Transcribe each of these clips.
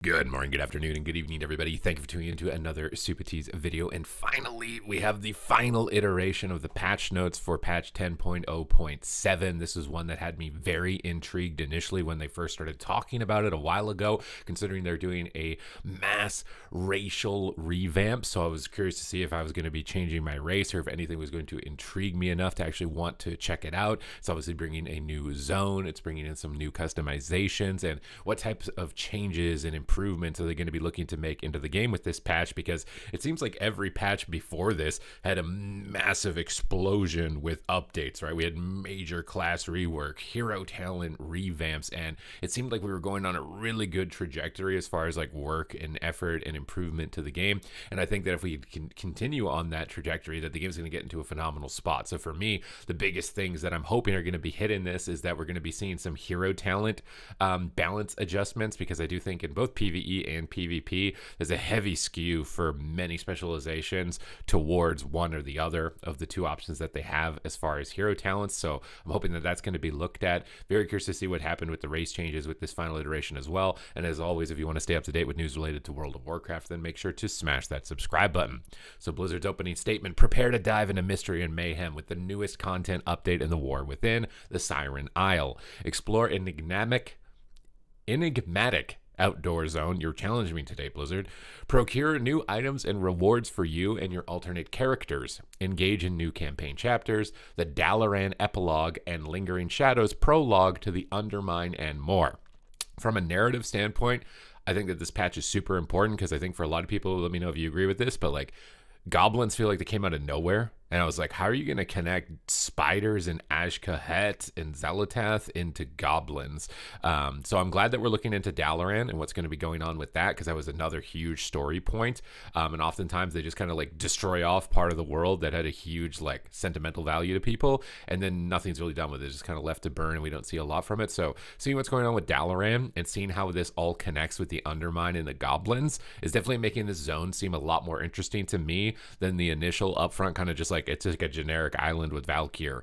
Good morning, good afternoon, and good evening, everybody. Thank you for tuning into another Supatease video. And finally, we have the final iteration of the patch notes for patch 10.0.7. This is one that had me very intrigued initially when they first started talking about it a while ago, considering they're doing a mass racial revamp. So I was curious to see if I was going to be changing my race or if anything was going to intrigue me enough to actually want to check it out. It's obviously bringing a new zone. It's bringing in some new customizations and what types of changes and improvements are they going to be looking to make into the game with this patch, because it seems like every patch before this had a massive explosion with updates, right? We had major class rework, hero talent revamps, and it seemed like we were going on a really good trajectory as far as like work and effort and improvement to the game. And I think that if we can continue on that trajectory, that the game's going to get into a phenomenal spot. So for me, the biggest things that I'm hoping are going to be hit in this is that we're going to be seeing some hero talent balance adjustments, because I do think in both PvE and PvP, there's a heavy skew for many specializations towards one or the other of the two options that they have as far as hero talents. So I'm hoping that that's going to be looked at. Very curious to see what happened with the race changes with this final iteration as well. And as always, if you want to stay up to date with news related to World of Warcraft, then make sure to smash that subscribe button. So Blizzard's opening statement: prepare to dive into mystery and mayhem with the newest content update in the war within the Siren Isle. Explore enigmatic outdoor zone. You're challenging me today, Blizzard. Procure new items and rewards for you and your alternate characters. Engage in new campaign chapters, the Dalaran epilogue, and Lingering Shadows prologue to the Undermine, and more. From a narrative standpoint, I think that this patch is super important, because I think for a lot of people, let me know if you agree with this, but like goblins feel like they came out of nowhere. And I was like, how are you going to connect spiders and Ashkahet and Zelatath into goblins? So I'm glad that we're looking into Dalaran and what's going to be going on with that, because that was another huge story point. And oftentimes they just kind of like destroy off part of the world that had a huge like sentimental value to people, and then nothing's really done with it. It's just kind of left to burn, and we don't see a lot from it. So seeing what's going on with Dalaran and seeing how this all connects with the Undermine and the goblins is definitely making this zone seem a lot more interesting to me than the initial upfront kind of just like, it's like a generic island with Valkyr.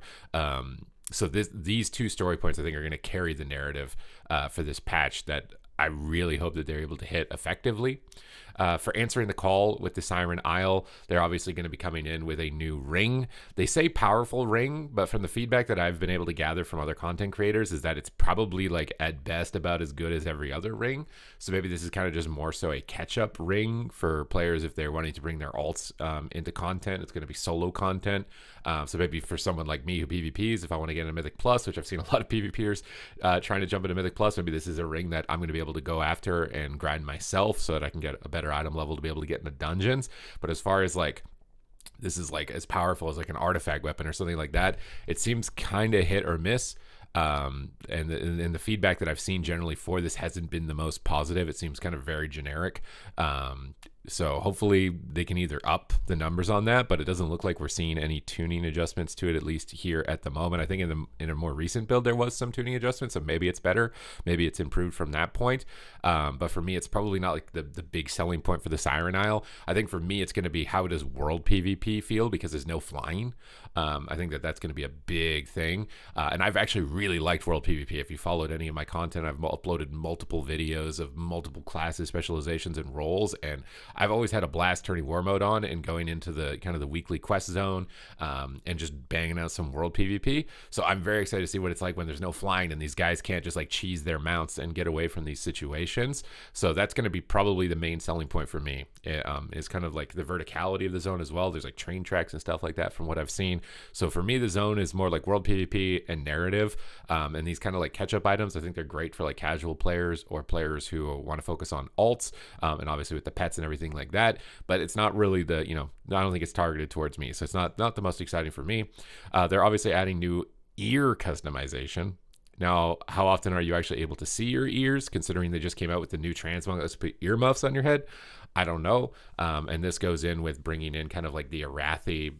So these two story points I think are going to carry the narrative for this patch that I really hope that they're able to hit effectively. For answering the call with the Siren Isle, they're obviously going to be coming in with a new ring. They say powerful ring, but from the feedback that I've been able to gather from other content creators is that it's probably like at best about as good as every other ring. So maybe this is kind of just more so a catch-up ring for players if they're wanting to bring their alts into content. It's going to be solo content. So maybe for someone like me who PvPs, if I want to get into Mythic Plus, which I've seen a lot of PvPers trying to jump into Mythic Plus, maybe this is a ring that I'm going to be able to go after and grind myself so that I can get a better item level to be able to get into dungeons. But as far as like, this is like as powerful as like an artifact weapon or something like that, it seems kind of hit or miss. And the feedback that I've seen generally for this hasn't been the most positive. It seems kind of very generic. So hopefully they can either up the numbers on that, but it doesn't look like we're seeing any tuning adjustments to it, at least here at the moment. I think in a more recent build there was some tuning adjustments, so maybe it's better, maybe it's improved from that point. But for me, it's probably not like the big selling point for the Siren Isle. I think for me, it's going to be how does world PvP feel, because there's no flying. I think that that's going to be a big thing. And I've actually really liked world PvP. If you followed any of my content, I've uploaded multiple videos of multiple classes, specializations, and roles, and I've always had a blast turning war mode on and going into the kind of the weekly quest zone and just banging out some world PvP. So I'm very excited to see what it's like when there's no flying and these guys can't just like cheese their mounts and get away from these situations. So that's going to be probably the main selling point for me. Is kind of like the verticality of the zone as well. There's like train tracks and stuff like that from what I've seen. So for me, the zone is more like world PvP and narrative. And these kind of like catch-up items, I think they're great for like casual players or players who want to focus on alts, and obviously with the pets and everything like that. But it's not really the, I don't think it's targeted towards me. So it's not the most exciting for me. They're obviously adding new ear customization. Now, how often are you actually able to see your ears, considering they just came out with the new transmog that's put earmuffs on your head? I don't know. And this goes in with bringing in kind of like the Arathi,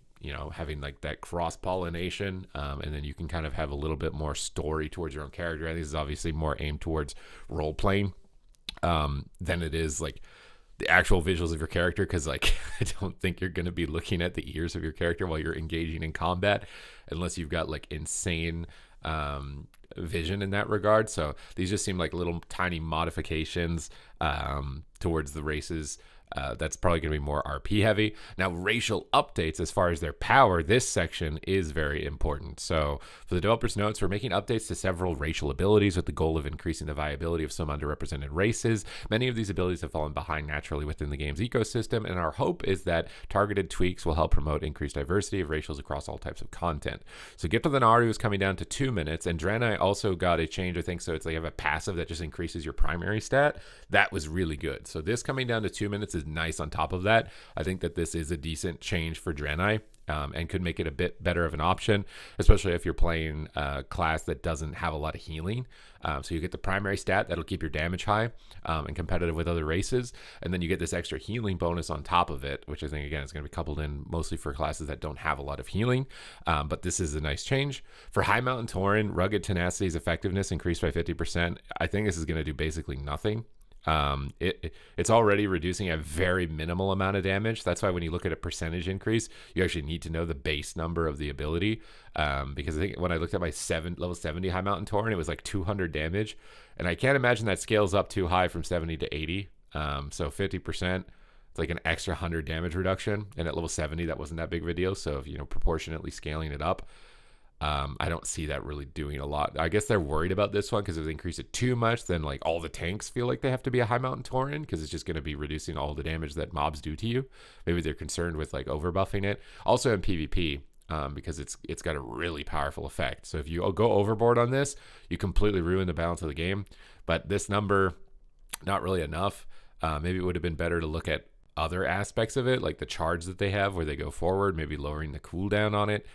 having like that cross-pollination, and then you can kind of have a little bit more story towards your own character. I think this is obviously more aimed towards role-playing than it is like the actual visuals of your character, because like I don't think you're going to be looking at the ears of your character while you're engaging in combat unless you've got like insane vision in that regard. So these just seem like little tiny modifications towards the races. That's probably going to be more RP heavy. Now, racial updates as far as their power, this section is very important. So, for the developer's notes, we're making updates to several racial abilities with the goal of increasing the viability of some underrepresented races. Many of these abilities have fallen behind naturally within the game's ecosystem, and our hope is that targeted tweaks will help promote increased diversity of racials across all types of content. So, Gift of the Nari was coming down to 2 minutes, and Draenei also got a change, I think. So, it's like you have a passive that just increases your primary stat. That was really good. So, this coming down to 2 minutes is nice on top of that. I think that this is a decent change for Draenei, and could make it a bit better of an option, especially if you're playing a class that doesn't have a lot of healing. So you get the primary stat that'll keep your damage high and competitive with other races, and then you get this extra healing bonus on top of it, which I think, again, is going to be coupled in mostly for classes that don't have a lot of healing. But this is a nice change. For High Mountain Tauren, Rugged Tenacity's effectiveness increased by 50%. I think this is going to do basically nothing. It's already reducing a very minimal amount of damage. That's why when you look at a percentage increase, you actually need to know the base number of the ability. Because I think when I looked at my level 70 High Mountain Tauren, it was like 200 damage. And I can't imagine that scales up too high from 70 to 80. So 50%, it's like an extra 100 damage reduction. And at level 70, that wasn't that big of a deal. So if, proportionately scaling it up, I don't see that really doing a lot. I guess they're worried about this one because if they increase it too much, then like all the tanks feel like they have to be a High Mountain Tauren because it's just going to be reducing all the damage that mobs do to you. Maybe they're concerned with like overbuffing it. Also in PvP, because it's got a really powerful effect. So if you go overboard on this, you completely ruin the balance of the game. But this number, not really enough. Maybe it would have been better to look at other aspects of it, like the charge that they have where they go forward, maybe lowering the cooldown on it.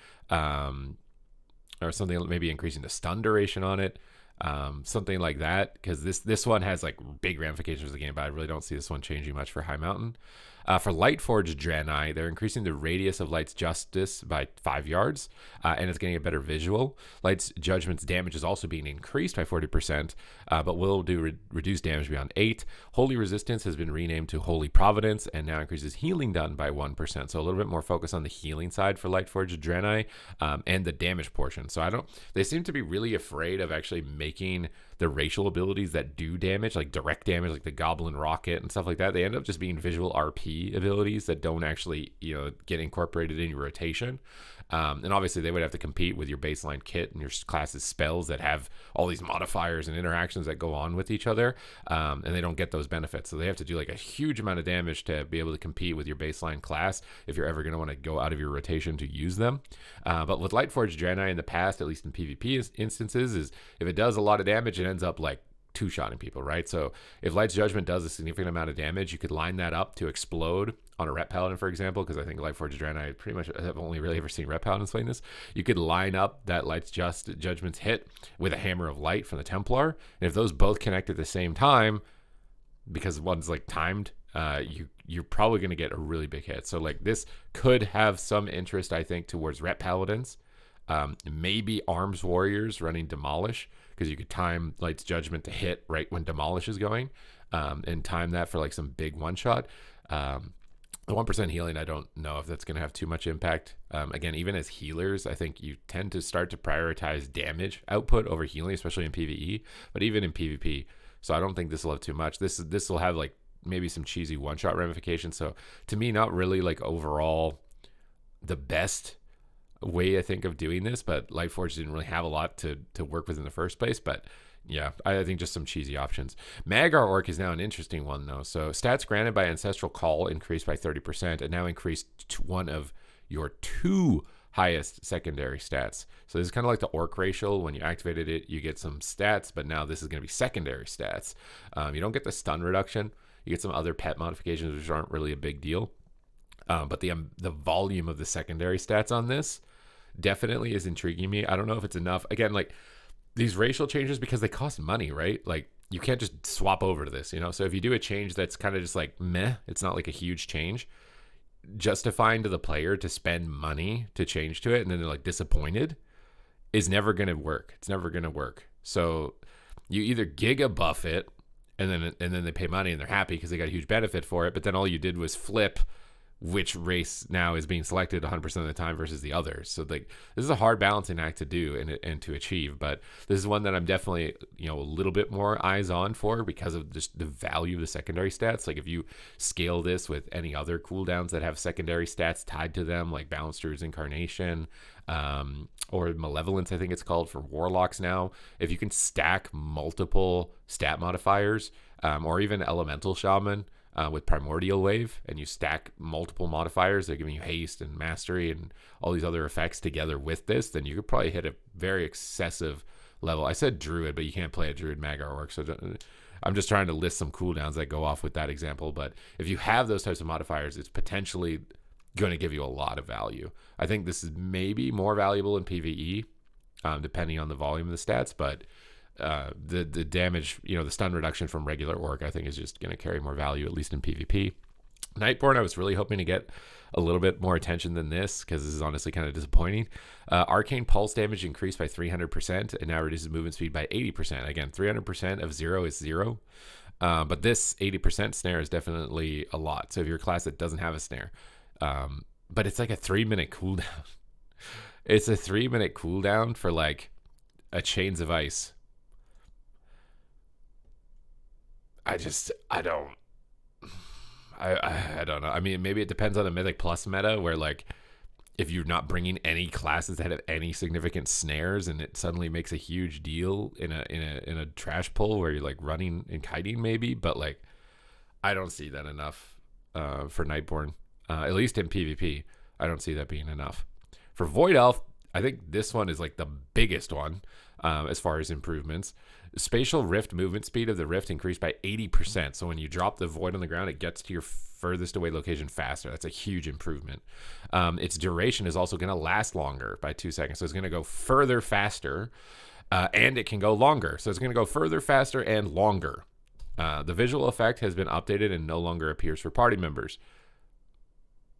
Or something, maybe increasing the stun duration on it, something like that, because this one has like big ramifications for the game, but I really don't see this one changing much for High Mountain. For Lightforged Draenei, they're increasing the radius of Light's Justice by 5 yards, and it's getting a better visual. Light's Judgment's damage is also being increased by 40%, but will do reduced damage beyond 8. Holy Resistance has been renamed to Holy Providence, and now increases healing done by 1%. So a little bit more focus on the healing side for Lightforged Draenei, and the damage portion. So they seem to be really afraid of actually making the racial abilities that do damage, like direct damage, like the Goblin Rocket and stuff like that. They end up just being visual RP abilities that don't actually, get incorporated in your rotation. And obviously they would have to compete with your baseline kit and your class's spells that have all these modifiers and interactions that go on with each other. And they don't get those benefits. So they have to do like a huge amount of damage to be able to compete with your baseline class if you're ever going to want to go out of your rotation to use them. But with Lightforged Draenei in the past, at least in PvP instances, is if it does a lot of damage, it ends up like two-shotting people, right? So if Light's Judgment does a significant amount of damage, you could line that up to explode on a Rep Paladin, for example, because I think Lightforged Draenei, I pretty much have only really ever seen Rep Paladins playing this. You could line up that Light's Judgment's hit with a Hammer of Light from the Templar, and if those both connect at the same time, because one's like timed, you're probably going to get a really big hit. So like this could have some interest, I think, towards Rep Paladins, maybe Arms Warriors running Demolish, because you could time Light's Judgment to hit right when Demolish is going, and time that for like some big one shot. The 1% healing, I don't know if that's going to have too much impact. Again, even as healers, I think you tend to start to prioritize damage output over healing, especially in PvE, but even in PvP. So I don't think this will have too much. This will have like maybe some cheesy one-shot ramifications. So to me, not really like overall the best way I think of doing this, but Lightforged didn't really have a lot to work with in the first place. But yeah, I think just some cheesy options. Magar Orc is now an interesting one though. So stats granted by Ancestral Call increased by 30% and now increased to one of your 2 highest secondary stats. So this is kind of like the Orc racial. When you activated it, you get some stats, but now this is going to be secondary stats. You don't get the stun reduction. You get some other pet modifications, which aren't really a big deal. But the volume of the secondary stats on this definitely is intriguing me. I don't know if it's enough. Again, like these racial changes, because they cost money, right? Like you can't just swap over to this, So if you do a change that's kind of just like meh, it's not like a huge change, justifying to the player to spend money to change to it and then they're like disappointed is never going to work. It's never going to work. So you either giga buff it and then they pay money and they're happy because they got a huge benefit for it, but then all you did was flip which race now is being selected 100% of the time versus the others. So like this is a hard balancing act to do and to achieve, but this is one that I'm definitely, a little bit more eyes on for because of just the value of the secondary stats. Like if you scale this with any other cooldowns that have secondary stats tied to them, like Balance Druid's Incarnation, or Malevolence, I think it's called, for Warlocks now, if you can stack multiple stat modifiers, or even Elemental Shaman, with Primordial Wave, and you stack multiple modifiers, they're giving you haste and mastery and all these other effects together with this, then you could probably hit a very excessive level. I said Druid, but you can't play a Druid Mag Orc, so I'm just trying to list some cooldowns that go off with that example. But if you have those types of modifiers, it's potentially going to give you a lot of value. I think this is maybe more valuable in PvE, depending on the volume of the stats, but the damage, the stun reduction from regular orc, I think is just going to carry more value, at least in PvP. Nightborne, I was really hoping to get a little bit more attention than this, because this is honestly kind of disappointing. Arcane pulse damage increased by 300% and now reduces movement speed by 80%. Again, 300% of 0 is 0. But this 80% snare is definitely a lot. So if you're a class that doesn't have a snare, but it's like a 3-minute cooldown. It's a 3-minute cooldown for like a Chains of Ice. I don't know. I mean, maybe it depends on the Mythic Plus meta, where like if you're not bringing any classes that have any significant snares, and it suddenly makes a huge deal in a trash pull where you're like running and kiting maybe, but like I don't see that enough for Nightborne. At least in PvP, I don't see that being enough. For Void Elf, I think this one is like the biggest one as far as improvements. Spatial Rift movement speed of the Rift increased by 80%. So when you drop the Void on the ground, it gets to your furthest away location faster. That's a huge improvement. Its duration is also going to last longer by 2 seconds. So it's going to go further faster, and it can go longer. So it's going to go further, faster, and longer. The visual effect has been updated and no longer appears for party members.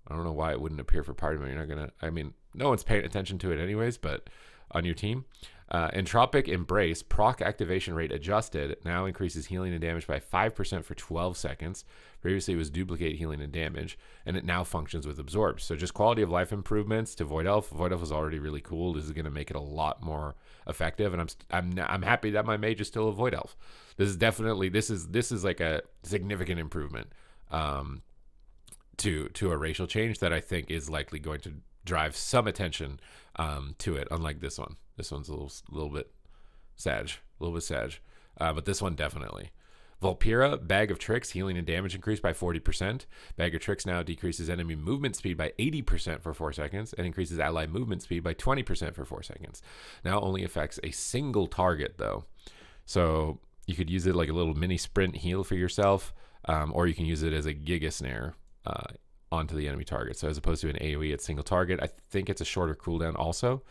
I don't know why it wouldn't appear for party members. You're not going to, I mean, no one's paying attention to it anyways, but on your team. Entropic Embrace, proc activation rate adjusted, now increases healing and damage by 5% for 12 seconds. Previously it was duplicate healing and damage, and it now functions with Absorb. So just quality of life improvements to Void Elf. Void Elf is already really cool. This is going to make it a lot more effective, and I'm happy that my mage is still a Void Elf. This is definitely, this is like a significant improvement to a racial change that I think is likely going to drive some attention to it, unlike this one. This one's a little bit sag, but this one definitely. Vulpira, Bag of Tricks, healing and damage increased by 40%. Bag of Tricks now decreases enemy movement speed by 80% for 4 seconds and increases ally movement speed by 20% for 4 seconds. Now only affects a single target though. So you could use it like a little mini sprint heal for yourself, or you can use it as a Giga Snare onto the enemy target. So as opposed to an AoE at single target, I think it's a shorter cooldown also.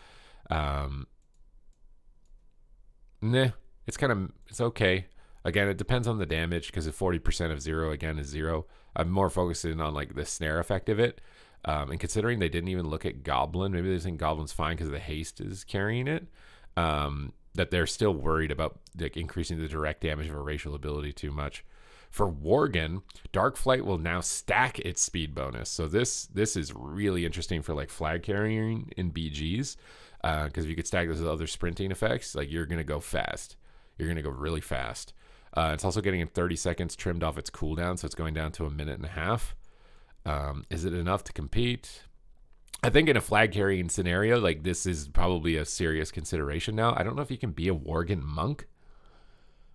It's okay. Again, it depends on the damage, because if 40% of 0 again is 0, I'm more focusing on like the snare effect of it. And considering they didn't even look at Goblin, maybe they think Goblin's fine because the haste is carrying it. That they're still worried about like increasing the direct damage of a racial ability too much. For Worgen, Darkflight will now stack its speed bonus. So this is really interesting for like flag carrying in BGs, because if you could stack this with other sprinting effects, like you're gonna go fast. You're gonna go really fast. It's also getting in 30 seconds trimmed off its cooldown, so it's going down to 1.5 minutes. Is it enough to compete? I think in a flag carrying scenario, like this is probably a serious consideration now. I don't know if you can be a Worgen monk.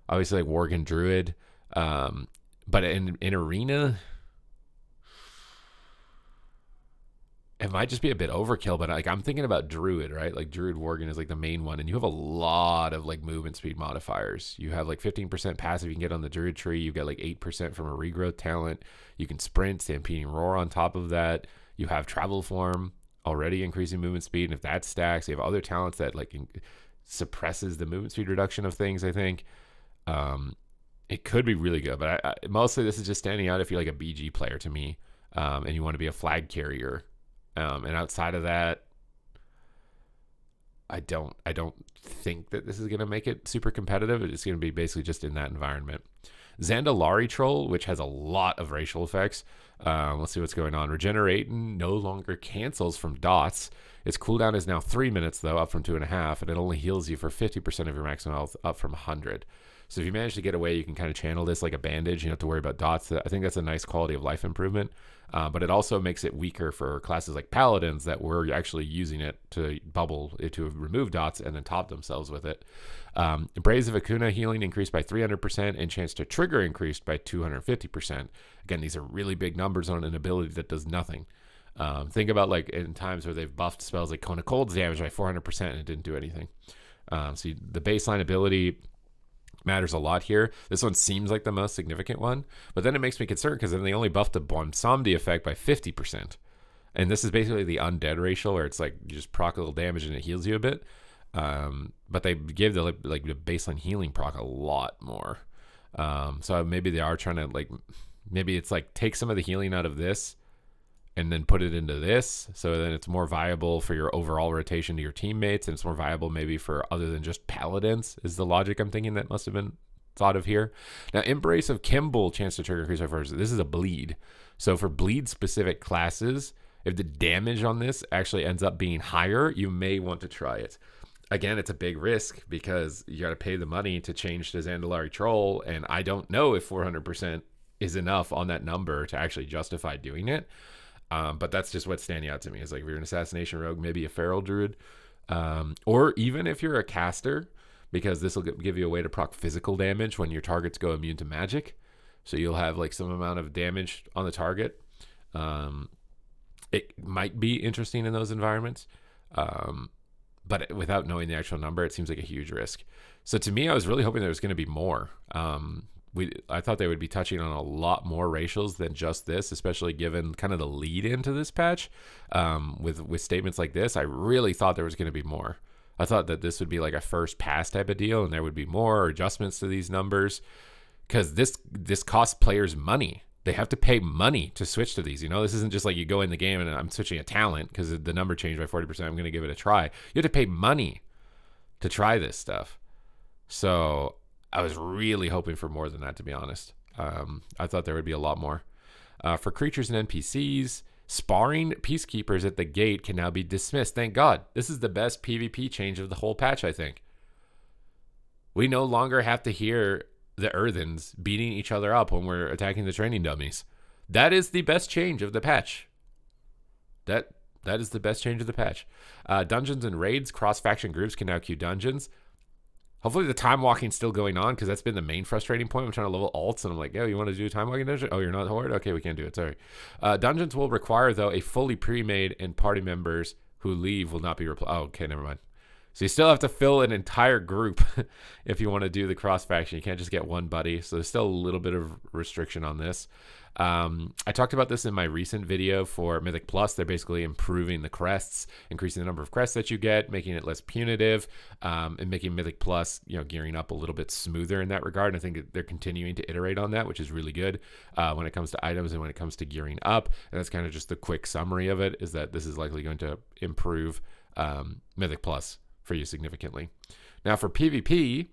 Obviously, like Worgen druid. But in arena, it might just be a bit overkill. But like I'm thinking about druid, right? Like druid Worgen is like the main one, and you have a lot of like movement speed modifiers. You have like 15% passive you can get on the druid tree. You get like 8% from a regrowth talent. You can sprint, stampeding roar on top of that. You have travel form, already increasing movement speed, and if that stacks, you have other talents that like suppresses the movement speed reduction of things. I think it could be really good, but I mostly this is just standing out if you're like a BG player to me, and you want to be a flag carrier. And outside of that, I don't think that this is going to make it super competitive. It's going to be basically just in that environment. Zandalari Troll, which has a lot of racial effects. Let's see what's going on. Regenerate no longer cancels from dots. Its cooldown is now 3 minutes, though, up from 2.5, and it only heals you for 50% of your maximum health, up from 100. So if you manage to get away, you can kind of channel this like a bandage. You don't have to worry about dots. I think that's a nice quality of life improvement. But it also makes it weaker for classes like paladins that were actually using it to bubble, to remove dots and then top themselves with it. Braze of Akuna healing increased by 300% and chance to trigger increased by 250%. Again, these are really big numbers on an ability that does nothing. Think about like in times where they've buffed spells like Cone of Cold's damage by 400% and it didn't do anything. So the baseline ability matters a lot here. This one seems like the most significant one, but then it makes me concerned because then they only buffed the Bonsomdi effect by 50%. And this is basically the undead racial where it's like you just proc a little damage and it heals you a bit. But they give the baseline healing proc a lot more. So maybe they are trying to maybe it's like take some of the healing out of this and then put it into this, so then it's more viable for your overall rotation to your teammates, and it's more viable maybe for other than just paladins, is the logic I'm thinking that must have been thought of here. Now, Embrace of Kimball, chance to trigger increase by first. This is a bleed. So for bleed-specific classes, if the damage on this actually ends up being higher, you may want to try it. Again, it's a big risk because you got to pay the money to change to Zandalari Troll, and I don't know if 400% is enough on that number to actually justify doing it. But that's just what's standing out to me. Is like if you're an assassination rogue, maybe a feral druid, or even if you're a caster, because this will give you a way to proc physical damage when your targets go immune to magic. So you'll have like some amount of damage on the target. It might be interesting in those environments, but without knowing the actual number, it seems like a huge risk. So to me, I was really hoping there was going to be more. I thought they would be touching on a lot more racials than just this, especially given kind of the lead into this patch. With statements like this, I really thought there was going to be more. I thought that this would be like a first pass type of deal, and there would be more adjustments to these numbers, because this costs players money. They have to pay money to switch to these. This isn't just like you go in the game and I'm switching a talent because the number changed by 40%. I'm going to give it a try. You have to pay money to try this stuff. So I was really hoping for more than that, to be honest. I thought there would be a lot more. For creatures and NPCs, sparring peacekeepers at the gate can now be dismissed. Thank God. This is the best PvP change of the whole patch, I think. We no longer have to hear the Earthens beating each other up when we're attacking the training dummies. That is the best change of the patch. That is the best change of the patch. Dungeons and raids, cross-faction groups can now queue dungeons. Hopefully the time walking's still going on, because that's been the main frustrating point. I'm trying to level alts, and I'm like, yo, you want to do a time walking dungeon? Oh, you're not Horde? Okay, we can't do it. Sorry. Dungeons will require, though, a fully pre-made, and party members who leave will not be replaced. Oh, okay, never mind. So you still have to fill an entire group if you want to do the cross-faction. You can't just get one buddy. So there's still a little bit of restriction on this. I talked about this in my recent video for Mythic Plus. They're basically improving the crests, increasing the number of crests that you get, making it less punitive, and making Mythic Plus, gearing up a little bit smoother in that regard. And I think they're continuing to iterate on that, which is really good when it comes to items and when it comes to gearing up. And that's kind of just the quick summary of it, is that this is likely going to improve Mythic Plus for you significantly. Now for PvP,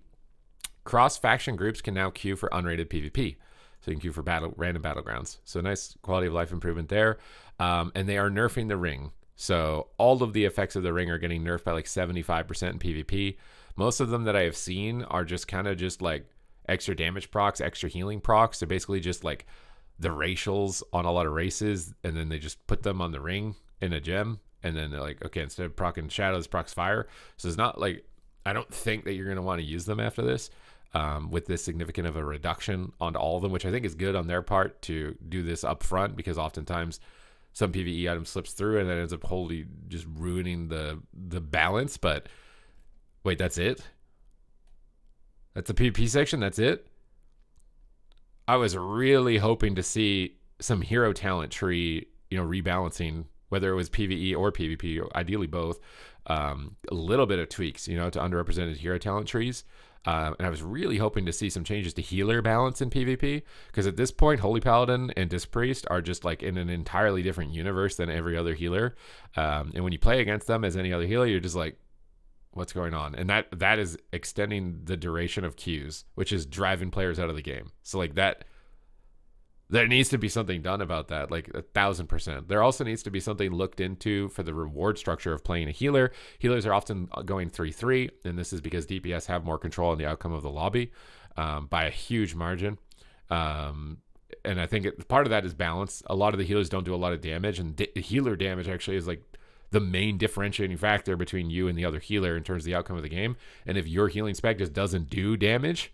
cross-faction groups can now queue for unrated PvP. So you can queue for random battlegrounds. So nice quality of life improvement there. And they are nerfing the ring. So all of the effects of the ring are getting nerfed by like 75% in PvP. Most of them that I have seen are just kind of just like extra damage procs, extra healing procs. They're basically just like the racials on a lot of races, and then they just put them on the ring in a gem. And then they're like, okay, instead of proccing shadows, procs fire. So it's not like, I don't think that you're going to want to use them after this. With this significant of a reduction onto all of them, which I think is good on their part to do this up front, because oftentimes some PvE item slips through and then ends up wholly just ruining the balance. But wait, that's it? That's the PvP section? That's it? I was really hoping to see some hero talent tree, rebalancing, whether it was PvE or PvP, ideally both, a little bit of tweaks, to underrepresented hero talent trees. And I was really hoping to see some changes to healer balance in PvP, because at this point, Holy Paladin and Disc Priest are just like in an entirely different universe than every other healer. And when you play against them as any other healer, you're just like, what's going on. And that is extending the duration of Qs, which is driving players out of the game. So like that, there needs to be something done about that, like 1,000%. There also needs to be something looked into for the reward structure of playing a healer. Healers are often going 3-3, and this is because DPS have more control on the outcome of the lobby by a huge margin. And I think part of that is balance. A lot of the healers don't do a lot of damage, and healer damage actually is like the main differentiating factor between you and the other healer in terms of the outcome of the game. And if your healing spec just doesn't do damage,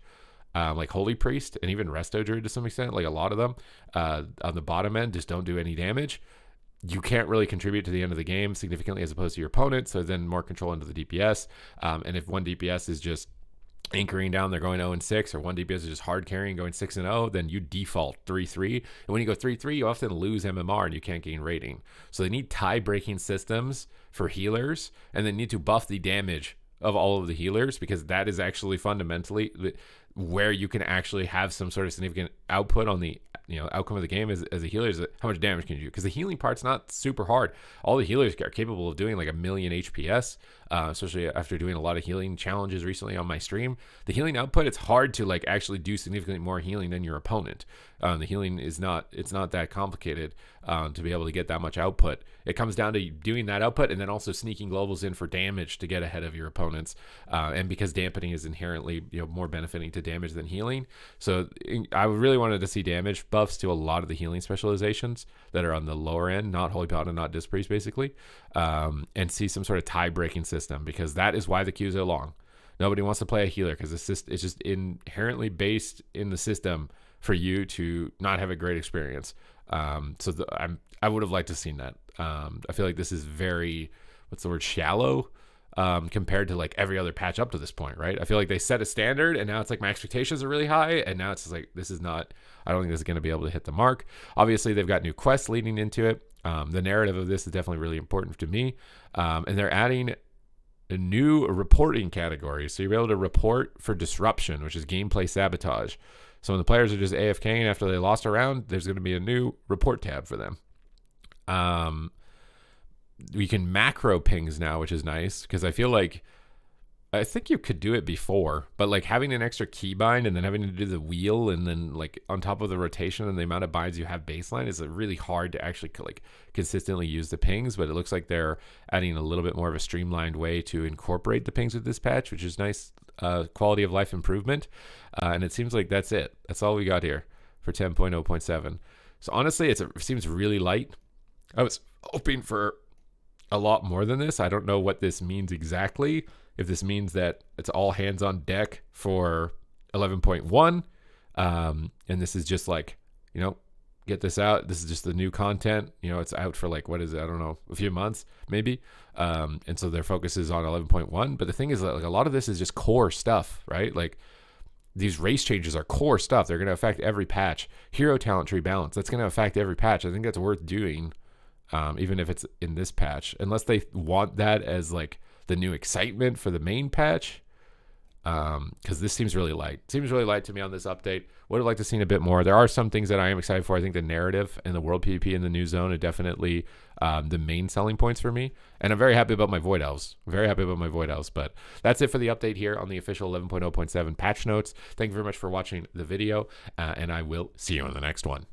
like Holy Priest and even Resto Druid to some extent, like a lot of them on the bottom end just don't do any damage, you can't really contribute to the end of the game significantly as opposed to your opponent. So then more control into the DPS. And if one DPS is just anchoring down, they're going 0-6, or one DPS is just hard carrying going 6-0, then you default 3-3. And when you go 3-3, you often lose MMR and you can't gain rating. So they need tie-breaking systems for healers, and they need to buff the damage of all of the healers, because that is actually fundamentally where you can actually have some sort of significant output on the outcome of the game as a healer, is how much damage can you do, because the healing part's not super hard. All the healers are capable of doing like 1 million HPS, especially after doing a lot of healing challenges recently on my stream. The healing output, it's hard to like actually do significantly more healing than your opponent. The healing it's not that complicated to be able to get that much output. It comes down to doing that output and then also sneaking globals in for damage to get ahead of your opponents. And because dampening is inherently more benefiting to damage than healing, so I really wanted to see damage buffs to a lot of the healing specializations that are on the lower end, not Holy Paladin, not Disc Priest, basically, and see some sort of tie-breaking system, because that is why the queues are long. Nobody wants to play a healer because it's just inherently based in the system for you to not have a great experience. I would have liked to have seen that. I feel like this is very, shallow compared to like every other patch up to this point, right? I feel like they set a standard and now it's like my expectations are really high, and now it's just like, I don't think this is going to be able to hit the mark. Obviously, they've got new quests leading into it. The narrative of this is definitely really important to me. And they're adding a new reporting category. So you'll be able to report for disruption, which is gameplay sabotage. So when the players are just AFKing after they lost a round, there's going to be a new report tab for them. We can macro pings now, which is nice, because I think you could do it before, but like having an extra keybind and then having to do the wheel and then like on top of the rotation and the amount of binds you have baseline is really hard to actually like consistently use the pings. But it looks like they're adding a little bit more of a streamlined way to incorporate the pings with this patch, which is nice quality of life improvement. And it seems like that's it. That's all we got here for 10.0.7. So honestly, it seems really light. I was hoping for a lot more than this. I don't know what this means exactly. If this means that it's all hands on deck for 11.1, and this is just like, get this out. This is just the new content. It's out for like, what is it? I don't know, a few months maybe. And so their focus is on 11.1. But the thing is that like a lot of this is just core stuff, right? Like these race changes are core stuff. They're going to affect every patch. Hero talent tree balance, that's going to affect every patch. I think that's worth doing, even if it's in this patch, unless they want that as like the new excitement for the main patch, because this seems really light. It seems really light to me on this update. Would have liked to seen a bit more. There are some things that I am excited for. I think the narrative and the world PvP in the new zone are definitely the main selling points for me, and I'm very happy about my Void Elves. But that's it for the update here on the official 11.0.7 patch notes. Thank you very much for watching the video, and I will see you on the next one.